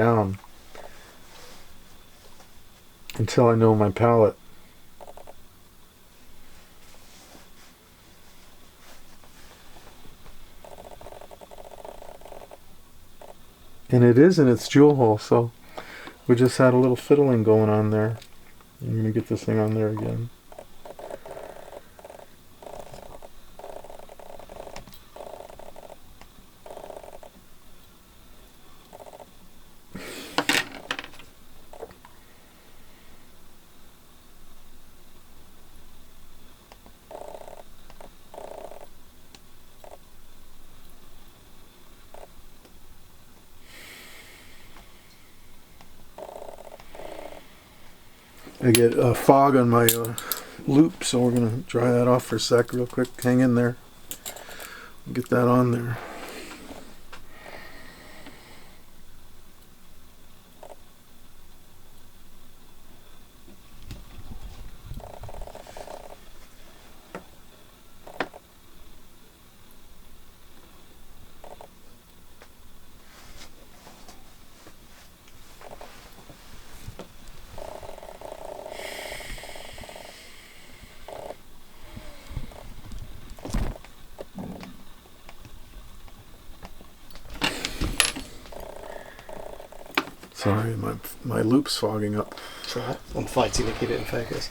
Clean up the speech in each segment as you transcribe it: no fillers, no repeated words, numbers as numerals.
down until I know my palette. And it is in its jewel hole, so we just had a little fiddling going on there. I'm going to get this thing on there again. I get a fog on my loop, so we're going to dry that off for a sec real quick. Hang in there. Get that on there. Sorry, my loop's fogging up. It's alright. I'm fighting to keep it in focus.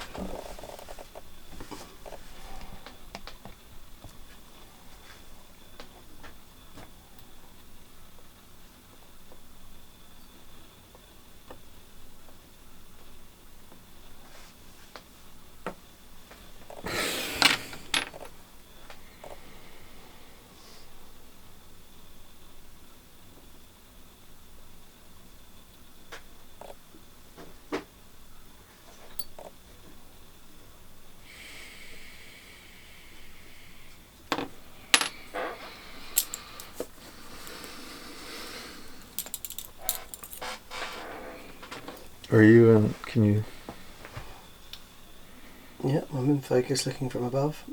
Are you in? Can you? Yeah, I'm in focus looking from above.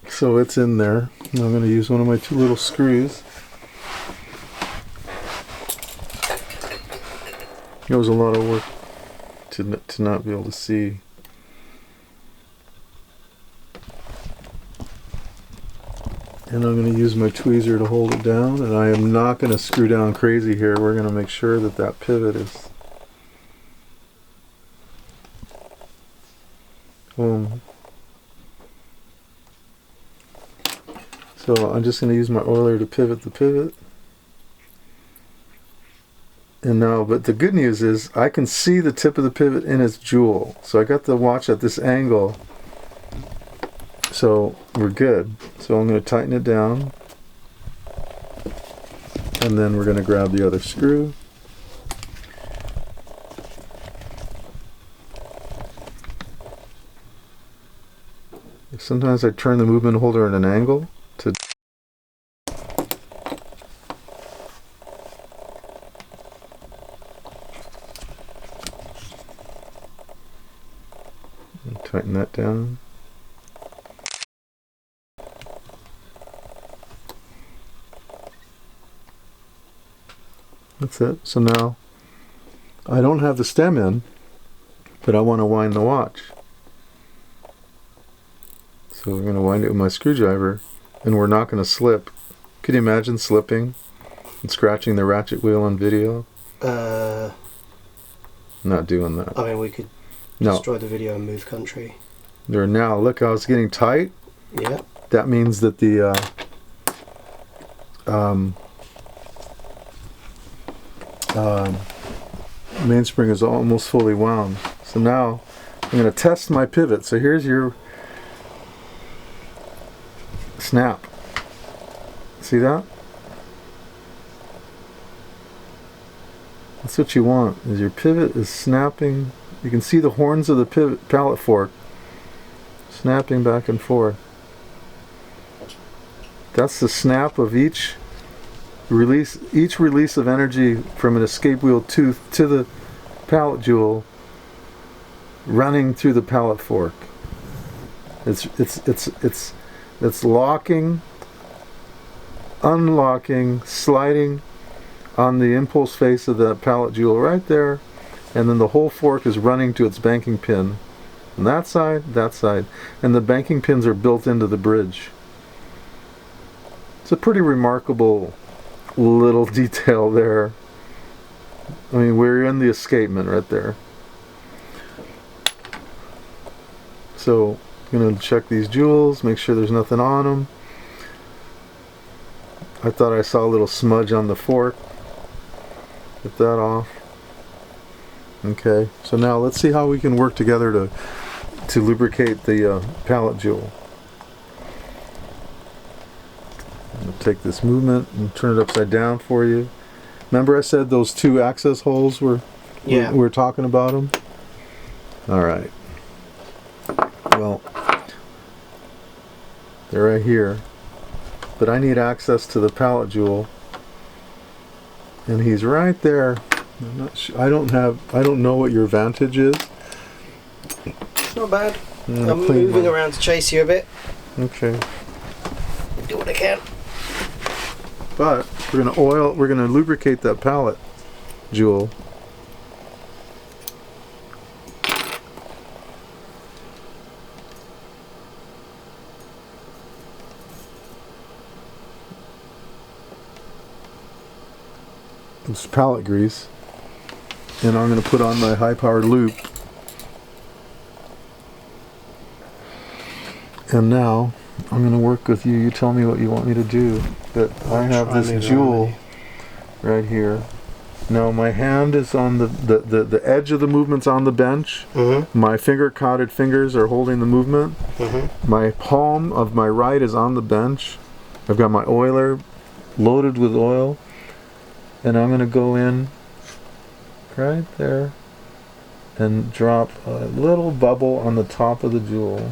So it's in there. I'm going to use one of my two little screws. It was a lot of work to not be able to see. And I'm going to use my tweezer to hold it down, and I am not going to screw down crazy here. We're going to make sure that that pivot is boom. So I'm just going to use my oiler to pivot the pivot. And now, but the good news is I can see the tip of the pivot in its jewel. So I got the watch at this angle. So we're good. So I'm going to tighten it down. And then we're going to grab the other screw. Sometimes I turn the movement holder at an angle to tighten that down. That's it. So now I don't have the stem in, but I want to wind the watch. So we're going to wind it with my screwdriver, and we're not going to slip. Could you imagine slipping and scratching the ratchet wheel on video? Not doing that. I mean, we could destroy the video and move country. There now, look how it's getting tight. Yeah. That means that the mainspring is almost fully wound. So now I'm going to test my pivot. So here's your snap. See that? That's what you want, is your pivot is snapping. You can see the horns of the pivot pallet fork snapping back and forth. That's the snap of each release of energy from an escape wheel tooth to the pallet jewel running through the pallet fork. It's locking, unlocking, sliding on the impulse face of the pallet jewel right there, and then the whole fork is running to its banking pin. And that side, and the banking pins are built into the bridge. It's a pretty remarkable little detail there. I mean, we're in the escapement right there. So I'm going to check these jewels, make sure there's nothing on them. I thought I saw a little smudge on the fork. Get that off. Okay, so now let's see how we can work together to lubricate the pallet jewel. I'm going to take this movement and turn it upside down for you. Remember I said those two access holes we're talking about them? Alright. Well, they're right here. But I need access to the pallet jewel. And he's right there. I'm not sure, I don't know what your vantage is. It's not bad. I'm moving around to chase you a bit. Okay. Do what I can. But we're gonna lubricate that pallet jewel. It's pallet grease. And I'm going to put on my high-powered loop. And now I'm going to work with you. You tell me what you want me to do. But I have this jewel right here. Now my hand is on the edge of the movement's on the bench. Mm-hmm. My finger-codded fingers are holding the movement. Mm-hmm. My palm of my right is on the bench. I've got my oiler loaded with oil. And I'm going to go in right there and drop a little bubble on the top of the jewel.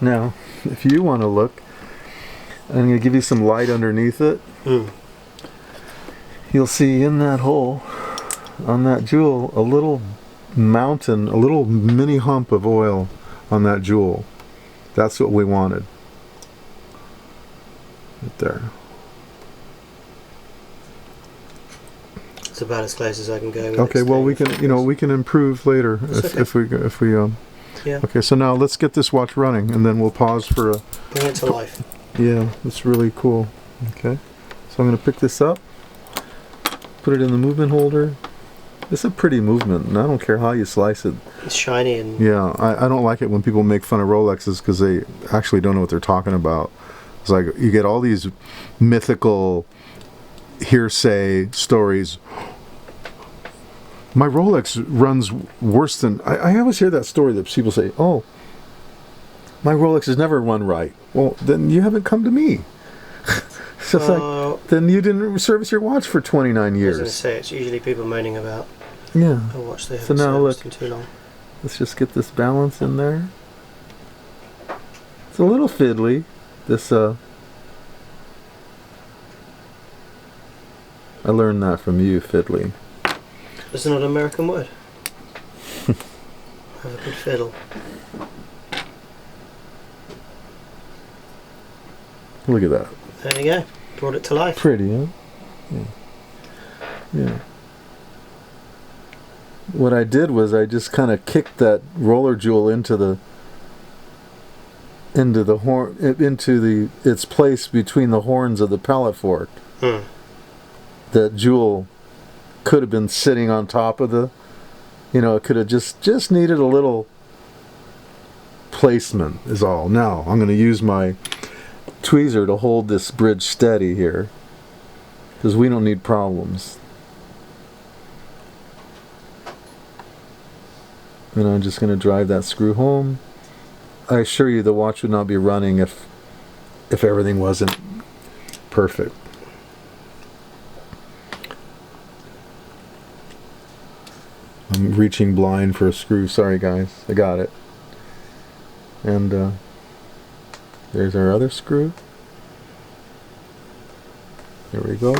Now, if you want to look, I'm going to give you some light underneath it. You'll see in that hole, on that jewel, a little mountain, a little mini hump of oil on that jewel. That's what we wanted. Right there. It's about as close as I can go. Okay, well we can, we can improve later if we Yeah. Okay, so now let's get this watch running, and then we'll pause for a... Bring it to life. Yeah, it's really cool. Okay, so I'm going to pick this up, put it in the movement holder. It's a pretty movement, and I don't care how you slice it. It's shiny and... Yeah, I don't like it when people make fun of Rolexes because they actually don't know what they're talking about. It's like you get all these mythical hearsay stories. My Rolex runs worse than... I always hear that story that people say, oh, my Rolex has never run right. Well, then you haven't come to me. So it's like, then you didn't service your watch for 29 years. I was going to say, it's usually people moaning about a watch they haven't serviced in too long. Let's just get this balance in there. It's a little fiddly. This, I learned that from you, fiddly. It's not an American word. Have a good fiddle. Look at that. There you go. Brought it to life. Pretty, huh? Yeah. Yeah. What I did was I just kind of kicked that roller jewel into its place between the horns of the pallet fork. That jewel could have been sitting on top of the, it could have just needed a little placement is all. Now I'm going to use my tweezer to hold this bridge steady here because we don't need problems. And I'm just going to drive that screw home. I assure you the watch would not be running if everything wasn't perfect. I'm reaching blind for a screw. Sorry guys, I got it. And there's our other screw. There we go.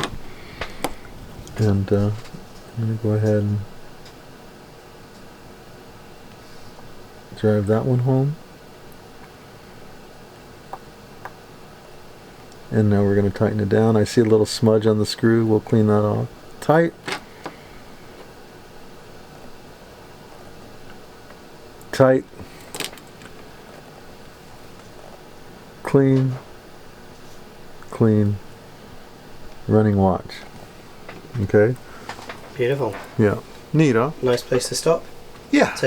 And I'm going to go ahead and drive that one home. And now we're going to tighten it down. I see a little smudge on the screw. We'll clean that off. Tight. Tight. Clean. Clean. Running watch. Okay? Beautiful. Yeah. Neat, huh? Nice place to stop. Yeah. Take